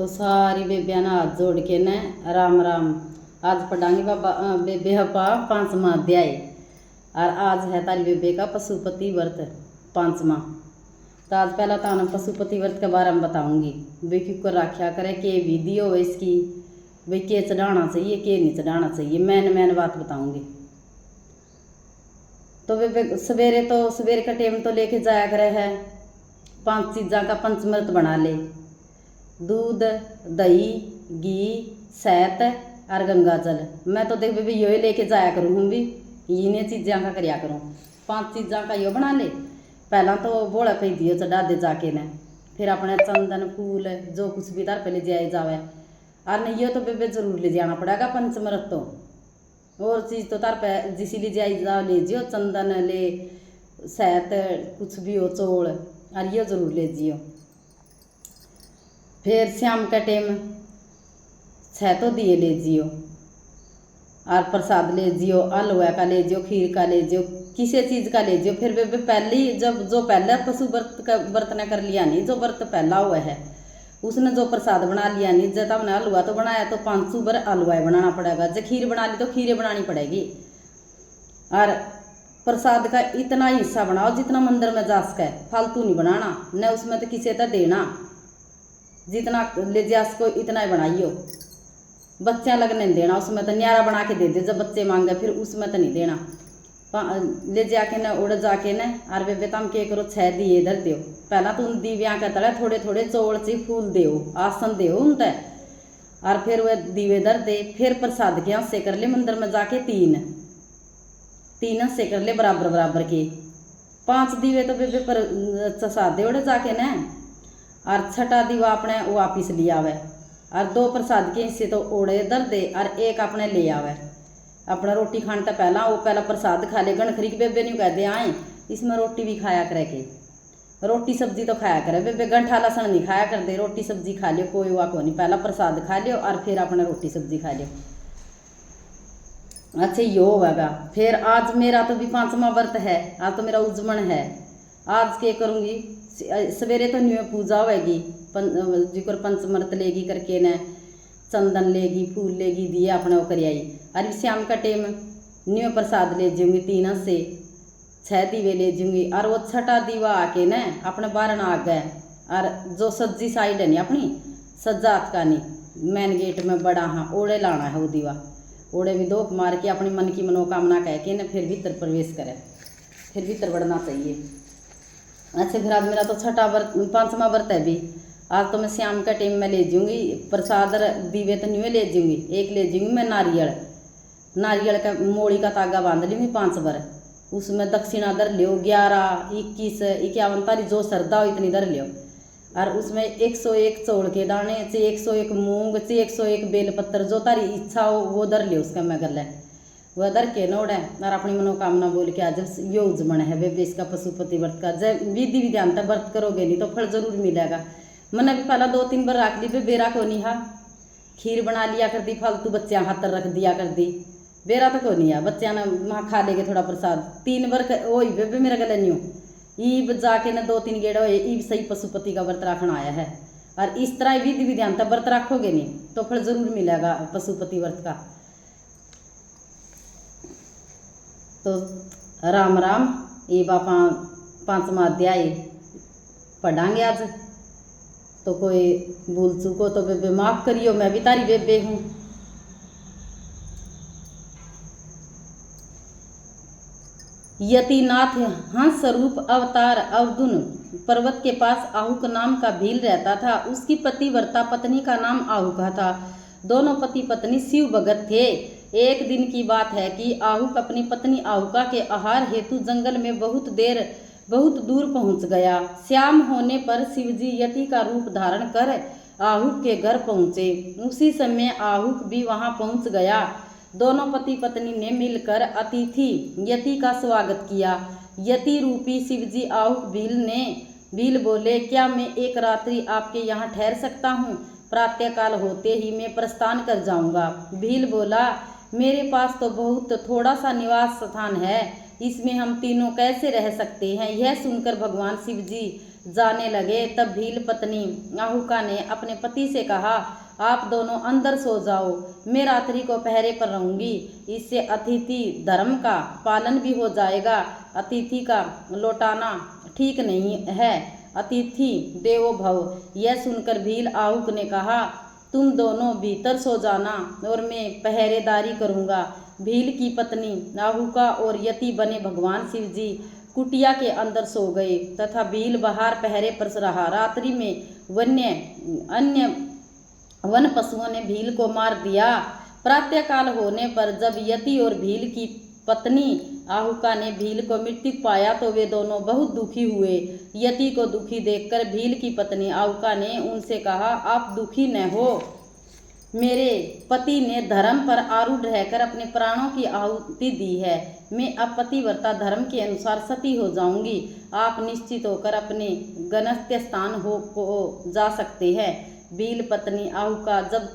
तो सारी बेबियां ना हाथ जोड़ के न राम राम। आज पढ़ांगे बाबा बेबे हपा 5वां अध्याय। और आज है तारी बेबे का पशुपति व्रत 5वां। तो आज पहला ताना पशुपति व्रत के बारे में बताऊंगी। वे क्यों कर रखा करे, के विधि हो इसकी, भाई के चढ़ाना चाहिए के नहीं चढ़ाना चाहिए, मैन बात बताऊंगी। तो बेबे सवेरे का टाइम तो लेके जाया करे है 5 चीज़ा का पंचमृत बना ले। दूध, दही, घी, शहद और गंगा जल। मैं तो देख बेबी यो लेके जाया करूँ हूँ भी, इन्हें चीज़ा का करया करूँ। 5 चीज़ा का यो बना ले। पहला तो बोला पे दियो चढ़ा दे जाके न, फिर अपने चंदन फूल जो कुछ भी तार पे ले जाए जावे। और नहीं यो तो बेबे जरूर ले जाना पड़ेगा पंचमृत। तो और चीज़ तो तार पे जिसी ले जाए जाओ ले जियो, चंदन ले, शहद कुछ भी हो, चौल और यो जरूर ले जियो। फिर शाम का टाइम 6 तो दिए ले जियो और प्रसाद ले जियो, हलवा का ले जियो, खीर का ले जियो, किसी चीज़ का ले जियो। फिर बेबे पहली जब जो पहला पशु व्रत ने कर लिया नहीं, जो व्रत पहला हुआ है उसने जो प्रसाद बना लिया नहीं, जब हमने हलवा तो बनाया तो 500 बार हलवा बनाना पड़ेगा। जब खीर बना ली तो खीरें बनानी पड़ेगी। और प्रसाद का इतना हिस्सा बनाओ जितना मंदिर में जा सके, फालतू नहीं बनाना न, उसमें तो किसी तो देना, जितना ले जा सको इतना ही बनाइयो। बच्चा लगने नहीं देना, उसमें तो न्यारा बना के दे दे जब बच्चे मांगे, फिर उसमें तो नहीं देना। ले जाके न उड़ जाके न और बेबे तम के करो 6 दिए इधर दो। पहला तो उन दीवियाँ के तले थोड़े थोड़े चौड़ से फूल दो, आसन दो उनते, और फिर वह दीवे इधर दे। फिर प्रसाद के हिस्से कर ले मंदिर में जाके 3 हिस्से कर ले बराबर बराबर के। 5 दीवे तो बेबे पर प्रसाद उड़े जाके न, और 6ठा दीवा अपने वो वापिस ले आवे। और 2 प्रसाद के हिस्से तो ओढ़े इधर दे और 1 अपने ले आवे। अपना रोटी खाने तो पहला प्रसाद खा ले। गणखरी के बेबे नहीं कहते आए इसमें रोटी भी खाया करे के, रोटी सब्जी तो खाया करे बेबे, गंठा लहसुन नहीं खाया कर दे, रोटी सब्जी खा लियो, कोई वाक नहीं। पहला प्रसाद खा लियो और फिर अपना रोटी सब्जी खा लियो। अच्छा यो होगा। फिर आज मेरा तो भी 5वां व्रत है, आज तो मेरा उज्जमन है। आज के करूँगी, सवेरे तो न्यू पूजा होगी, जिकर पंचमृत लेगी करके न, चंदन लेगी, फूल लेगी, दिए अपने वो कर आई। और शाम का टाइम न्यू प्रसाद ले जाऊँगी 3 से 6 दीवे ले जाऊँगी। और वो 6ठा दीवा आके न अपने बारन आ गए। और जो सज्जी साइड है नहीं अपनी सज्जात का नहीं, मेन गेट में बड़ा हाँ ओढ़े लाना है वो दीवा, ओढ़े भी 2 मार के अपनी मन की मनोकामना कह के न फिर भीतर प्रवेश करे, फिर भीतर बढ़ना चाहिए। अच्छा फिर आज मेरा तो 5वां व्रत है भी। आज तो मैं शाम का टाइम में ले जाऊँगी प्रसाद दीवे तो नहीं ले जाऊँगी, 1 ले जाऊँगी मैं नारियल का मोड़ी का तागा बांध लूँगी 5 बार। उसमें दक्षिणा दर लियो 11, 21, 51 तारी जो श्रद्धा हो इतनी दर लियो। और उसमें 101 चौड़ के दाने चे, 101 मूंग चे, 101 बेलपत्र, जो तारी इच्छा हो वो दर लियो। उसका मैं गल है वह दर के नोड़ है और अपनी मनोकामना बोल के आज यो उज्जमन है बेबे इसका पशुपति व्रत का। जब विधि विधान तक व्रत करोगे नहीं तो फल जरूर मिलेगा। मैंने भी पहला 2-3 बार रख ली बेरा को नहीं हा, खीर बना लिया कर दी, फालतू बच्चियाँ खातर रख दिया कर दी, बेरा तो को नहीं है। बच्चियाँ ने वहाँ खा लेगे थोड़ा प्रसाद। 3 बार वही बेबे मेरा गला नहीं हो ईब जाके न 2-3 गेड़ा ईब सही पशुपति का व्रत रखना आया है। और इस तरह विधि विधान तक व्रत रखोगे नहीं तो फल जरूर मिलेगा पशुपति व्रत का। तो राम राम। ये बापा 5वां अध्याय पढ़ांगे आज। तो कोई भूल चूको तो बेबे माफ करियो, मैं भी तारी बेबे हूँ। यतिनाथ हाँ स्वरूप अवतार अर्जुन पर्वत के पास आहुक नाम का भील रहता था। उसकी पतिव्रता पत्नी का नाम आहुका था। दोनों पति पत्नी शिव भगत थे। एक दिन की बात है कि आहुक अपनी पत्नी आहुका के आहार हेतु जंगल में बहुत दूर पहुंच गया। शाम होने पर शिवजी यति का रूप धारण कर आहुक के घर पहुंचे। उसी समय आहुक भी वहां पहुंच गया। दोनों पति पत्नी ने मिलकर अतिथि यति का स्वागत किया। यति रूपी शिवजी आहुक भील बोले, क्या मैं एक रात्रि आपके यहाँ ठहर सकता हूँ? प्रातःकाल होते ही मैं प्रस्थान कर जाऊंगा। भील बोला, मेरे पास तो बहुत थोड़ा सा निवास स्थान है, इसमें हम तीनों कैसे रह सकते हैं? यह सुनकर भगवान शिवजी जाने लगे। तब भील पत्नी आहुका ने अपने पति से कहा, आप दोनों अंदर सो जाओ, मैं रात्रि को पहरे पर रहूंगी। इससे अतिथि धर्म का पालन भी हो जाएगा। अतिथि का लौटाना ठीक नहीं है, अतिथि देवो भव। यह सुनकर भील आहुक ने कहा, तुम दोनों भीतर सो जाना और मैं पहरेदारी करूंगा। भील की पत्नी आहुका और यति बने भगवान शिव जी कुटिया के अंदर सो गए तथा भील बाहर पहरे पर रहा। रात्रि में अन्य वन पशुओं ने भील को मार दिया। प्रातःकाल होने पर जब यति और भील की पत्नी आहुका ने भील को मृत्यु पाया तो वे दोनों बहुत दुखी हुए। यति को दुखी देखकर भील की पत्नी आहुका ने उनसे कहा, आप दुखी न हो, मेरे पति ने धर्म पर आरूढ़ रहकर अपने प्राणों की आहुति दी है। मैं अब पतिव्रता धर्म के अनुसार सती हो जाऊंगी। आप निश्चित होकर अपने गंतव्य स्थान को जा सकते हैं। भील पत्नी आहुका जब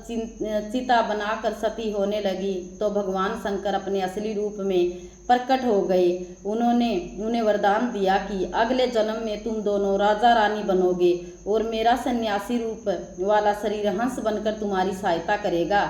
चिता बनाकर सती होने लगी तो भगवान शंकर अपने असली रूप में प्रकट हो गए। उन्होंने उन्हें वरदान दिया कि अगले जन्म में तुम दोनों राजा रानी बनोगे और मेरा सन्यासी रूप वाला शरीर हंस बनकर तुम्हारी सहायता करेगा।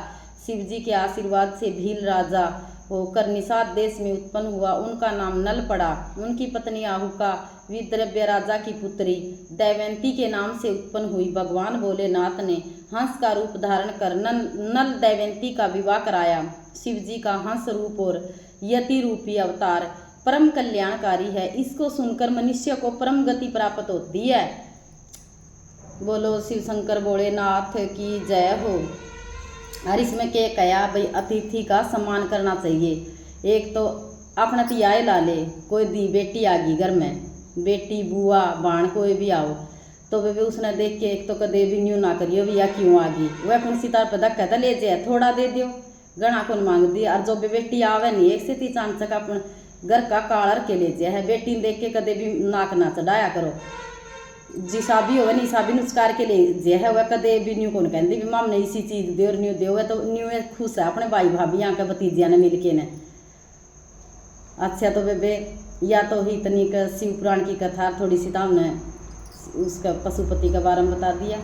शिवजी के आशीर्वाद से भील राजा होकर निषाद देश में उत्पन्न हुआ। उनका नाम नल पड़ा। उनकी पत्नी आहुका विद्रव्य राजा की पुत्री दैवंती के नाम से उत्पन्न हुई। भगवान भोलेनाथ ने हंस का रूप धारण कर नल दैवंती का विवाह कराया। शिवजी का हंस रूप और यति रूपी अवतार परम कल्याणकारी है। इसको सुनकर मनुष्य को परम गति प्राप्त होती है। बोलो शिव शंकर भोलेनाथ की जय हो। और इसमें क्या कहा भाई, अतिथि का सम्मान करना चाहिए। एक तो अपना तियाए ला ले, कोई दी बेटी आ गई घर में, बेटी बुआ बाण कोई भी आओ तो वे उसने देख के एक तो कदे भी न्यू ना करियो भैया क्यों आ गई, वह अपन सितार पर धक्का था ले जाए थोड़ा दे दियो, गणा कौन मांग दी। और जो बेटी आवे नहीं एक से ती चांचक अपन घर का कालर के ले जाए है। बेटी देख के कदे भी नाक ना चढ़ाया करो। जिसाबी हो निसाबी नुस्कार के ले जे है वह कदे भी न्यू कौन कहती भी माम ने इसी चीज दे और न्यू दे हुए तो न्यू खुश है अपने भाई भाभी यहाँ के भतीजिया ने मिल के ने। अच्छा तो बेबे या तो ही तनिक शिव पुराण की कथा थोड़ी सी ताम ने उसका पशुपति का बारे में बता दिया।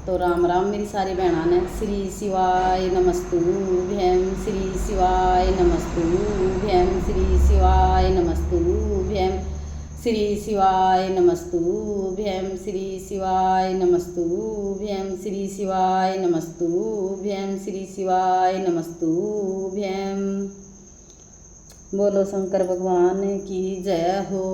तो राम राम मेरी सारी बहना ने। श्री शिवाय नमस्तुभ्यं, श्री शिवाय नमस्तुभ्यं, श्री शिवाय नमस्तुभ्यं, श्री शिवाय नमस्तुभ्यं, श्री शिवाय नमस्तुभ्यं, श्री शिवाय नमस्तुभ्यं, श्री शिवाय नमस्तुभ्यं। बोलो शंकर भगवान की जय हो।